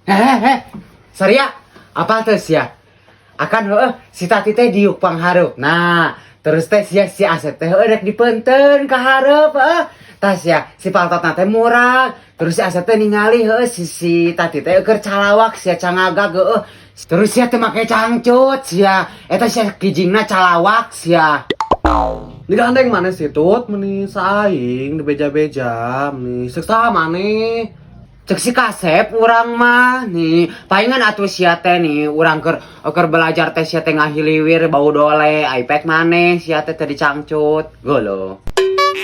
Hehehe, Saria, apa tuh ya? Akan si tati teh diuk panghareup. Nah, terus teh si Asep teh rek dipeunteun ka hareup tas ya si paltotna teh murah. Terus si Asep teh ningali si tati teh keur calawak sia cangagag Terus sia teh make cangcut sia. Eta sia kijingna calawak sia. Digandeng mana sih tut meni saing di beja-beja meni seksa maneh. Cek si Kasep urang mah nih palingan atuh sia teh nih urang keur belajar teh sia teh ngahiliwir bau dole iPad maneh sia teh dicangcut golo.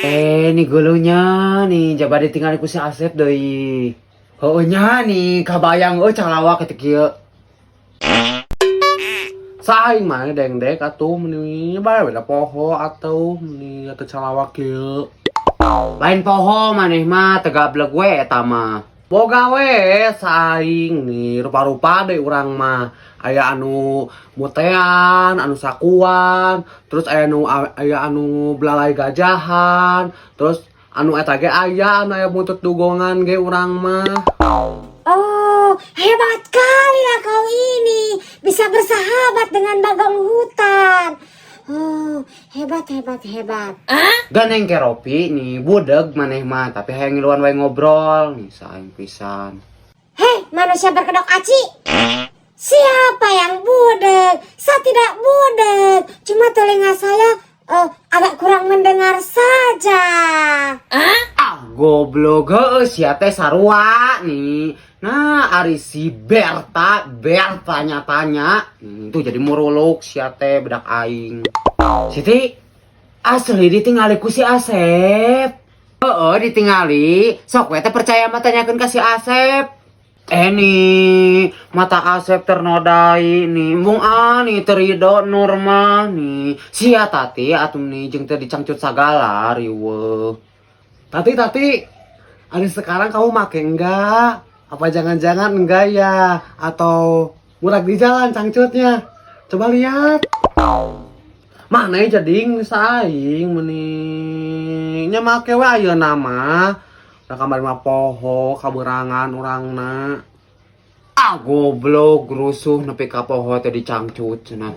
Nih gulunya nih jaba ditinggal ku si Asep deui. Heueuh nya nih kabayang calawak kitu kieu. Saing maneh dengdek atuh meni bae beda poho atuh meni atuh calawak kieu. Lain poho maneh mah teu gablek we eta mah. Boga we saing nih rupa-rupa deh urang mah aya anu mutean, anu sakuan, terus aya anu belalai gajahan, terus anu eta ge aya anu aya buntut dugongan ge urang mah. Oh, hebat kali lah kau ini. Bisa bersahabat dengan bagong hutan. Oh, hebat. Ganeng ke Ropi nih budeg maneh mah tapi hayang ngiluan wae ngobrol nih saing pisan. Hei, manusia berkedok aci. Siapa yang budeg? Saya tidak budeg. Cuma telinga saya agak kurang mendengar saja. Goblok sia teh sarua nih. Nah, ari si Berta tanya tuh jadi muruluk sia teh bedak aing. Siti asli ditingali ku si Asep. Ditingali. Sok we teh percaya mah tanyakeun ka si Asep. Nih mata Asep ternodai nih mung ani terido Nurma nih sia tati atum nih jeung teh dicangcut sagala riweuh. Tati, ada sekarang kamu make enggak? Apa jangan-jangan enggak ya? Atau burak di jalan cangcutnya? Coba lihat. Mana jadi saing meni nya make we ayeuna nama. Da kamari mah poho kaberangan urangna. Goblok rusuh nepi ka poho teh dicangcut cenah.